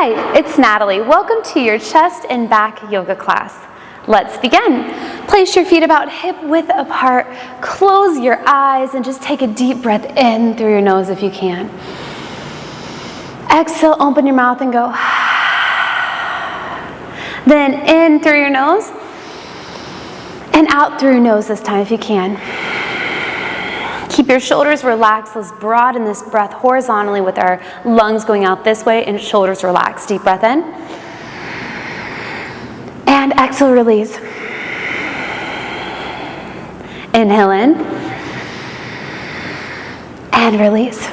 Hi, it's Natalie. Welcome to your chest and back yoga class. Let's begin. Place your feet about hip width apart, close your eyes, and just take a deep breath in through your nose if you can. Exhale, open your mouth and go. Then in through your nose, and out through your nose this time if you can. Keep your shoulders relaxed. Let's broaden this breath horizontally with our lungs going out this way and shoulders relaxed. Deep breath in. And exhale, release. Inhale in. And release.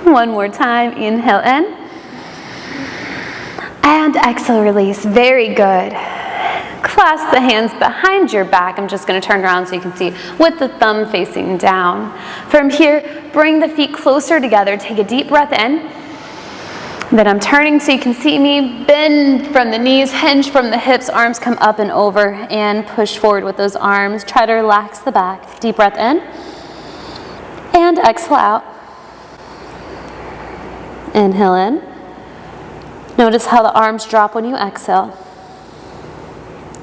One more time. Inhale in. And exhale, release. Very good. Clasp the hands behind your back. I'm just going to turn around so you can see with the thumb facing down. From here, bring the feet closer together. Take a deep breath in. Then I'm turning so you can see me. Bend from the knees, hinge from the hips, arms come up and over, and push forward with those arms. Try to relax the back. Deep breath in. And exhale out. Inhale in. Notice how the arms drop when you exhale.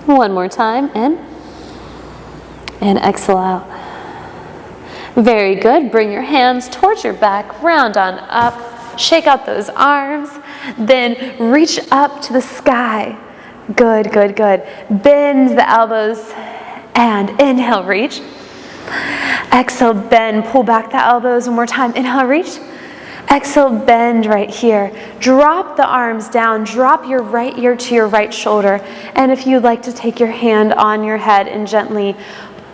One more time, in, and exhale out. Very good. Bring your hands towards your back, round on up, shake out those arms, then reach up to the sky. Good, good, good. Bend the elbows, and inhale, reach. Exhale, bend, pull back the elbows. One more time, inhale, reach. Exhale, bend right here. Drop the arms down. Drop your right ear to your right shoulder. And if you'd like to take your hand on your head and gently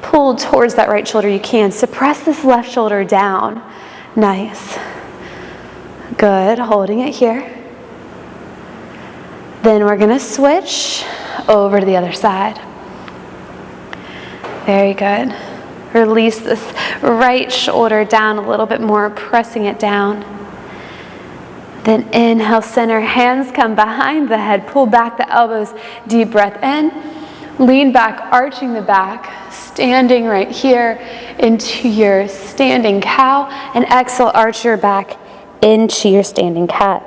pull towards that right shoulder, you can. Suppress this left shoulder down. Nice. Good. Holding it here. Then we're going to switch over to the other side. Very good. Release this right shoulder down a little bit more, pressing it down. Then inhale, center, hands come behind the head, pull back the elbows, deep breath in, lean back, arching the back, standing right here into your standing cow, and exhale, arch your back into your standing cat.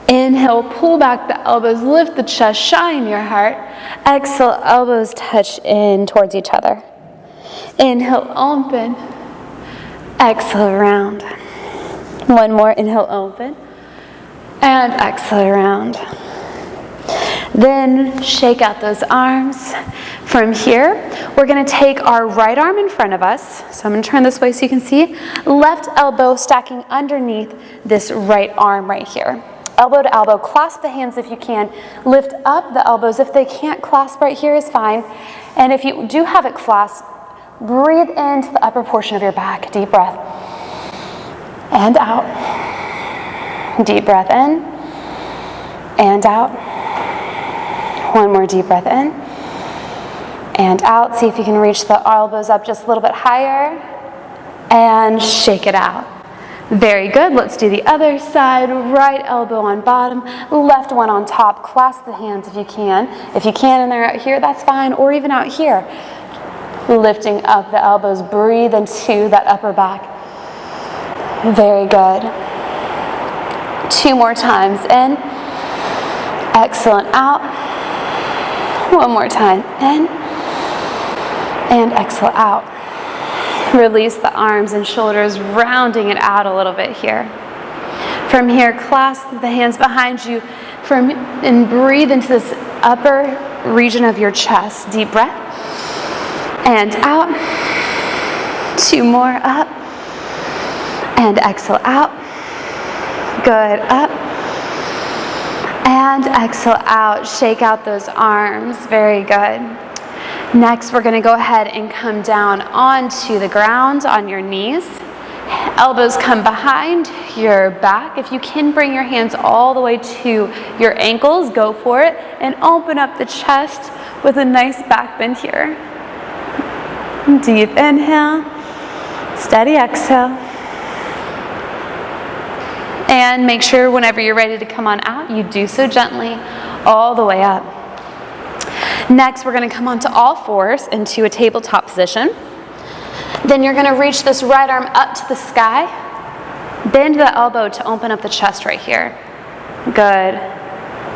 Inhale, pull back the elbows, lift the chest, shine your heart. Exhale, elbows touch in towards each other. Inhale, open. Exhale, round. One more, inhale, open. And exhale around. Then shake out those arms. From here, we're going to take our right arm in front of us. So I'm going to turn this way so you can see. Left elbow stacking underneath this right arm right here. Elbow to elbow. Clasp the hands if you can. Lift up the elbows. If they can't clasp right here is fine. And if you do have it clasped, breathe into the upper portion of your back. Deep breath. And out. Deep breath in, and out. One more deep breath in, and out. See if you can reach the elbows up just a little bit higher, and shake it out. Very good. Let's do the other side. Right elbow on bottom, left one on top. Clasp the hands if you can. If you can and they're out here, that's fine, or even out here. Lifting up the elbows, breathe into that upper back. Very good. Two more times in, exhale and out. One more time in, and exhale out. Release the arms and shoulders, rounding it out a little bit here. From here, clasp the hands behind you and breathe into this upper region of your chest. Deep breath, and out. Two more, up, and exhale out. Good, up, and exhale out. Shake out those arms, very good. Next, we're gonna go ahead and come down onto the ground on your knees. Elbows come behind your back. If you can bring your hands all the way to your ankles, go for it, and open up the chest with a nice back bend here. Deep inhale, steady exhale. And make sure whenever you're ready to come on out, you do so gently all the way up. Next, we're going to come onto all fours into a tabletop position. Then you're going to reach this right arm up to the sky. Bend the elbow to open up the chest right here. Good.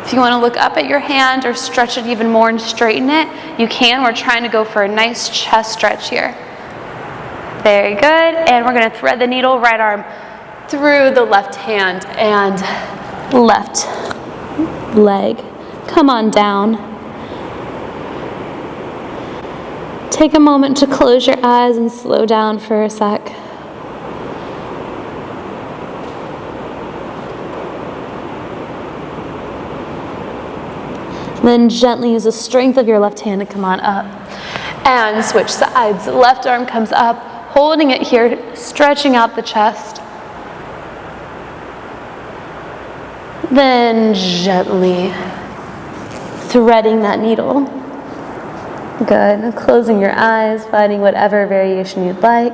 If you want to look up at your hand or stretch it even more and straighten it, you can. We're trying to go for a nice chest stretch here. Very good. And we're going to thread the needle, right arm through the left hand and left leg. Come on down. Take a moment to close your eyes and slow down for a sec. Then gently use the strength of your left hand to come on up. And switch sides. Left arm comes up, holding it here, stretching out the chest. Then gently threading that needle. Good. Closing your eyes, finding whatever variation you'd like.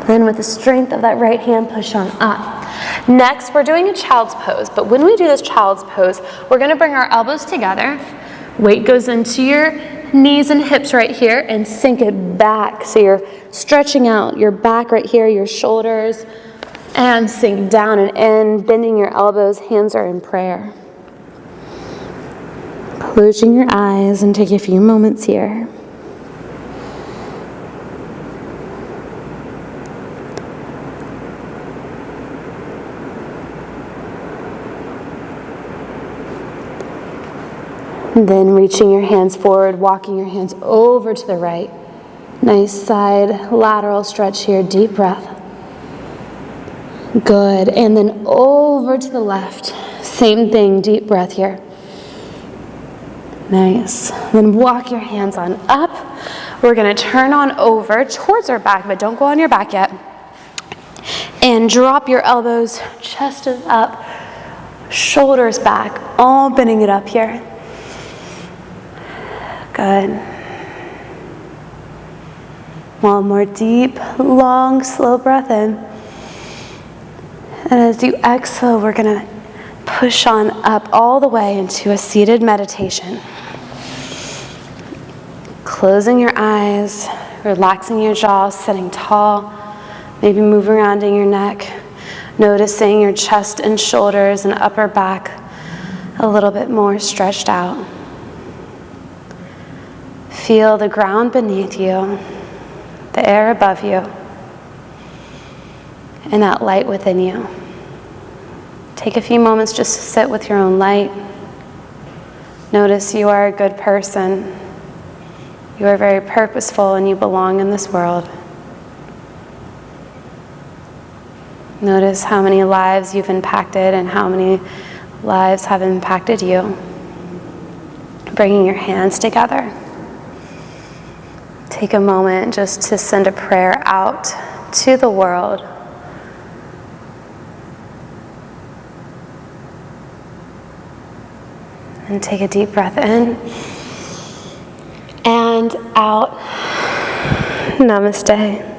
Then with the strength of that right hand, push on up. Next, we're doing a child's pose, but when we do this child's pose, we're gonna bring our elbows together. Weight goes into your knees and hips right here and sink it back. So you're stretching out your back right here, your shoulders, and sink down and in, bending your elbows, hands are in prayer. Closing your eyes and take a few moments here. And then reaching your hands forward, walking your hands over to the right. Nice side lateral stretch here, deep breath. Good, and then over to the left. Same thing, deep breath here. Nice. Then walk your hands on up. We're gonna turn on over towards our back, but don't go on your back yet. And drop your elbows, chest is up, shoulders back, all bending it up here. Good. One more deep, long, slow breath in. And as you exhale, we're going to push on up all the way into a seated meditation. Closing your eyes, relaxing your jaw, sitting tall, maybe moving around in your neck, noticing your chest and shoulders and upper back a little bit more stretched out. Feel the ground beneath you, the air above you, and that light within you. Take a few moments just to sit with your own light. Notice you are a good person. You are very purposeful and you belong in this world. Notice how many lives you've impacted and how many lives have impacted you. Bringing your hands together. Take a moment just to send a prayer out to the world. And take a deep breath in and out. Namaste.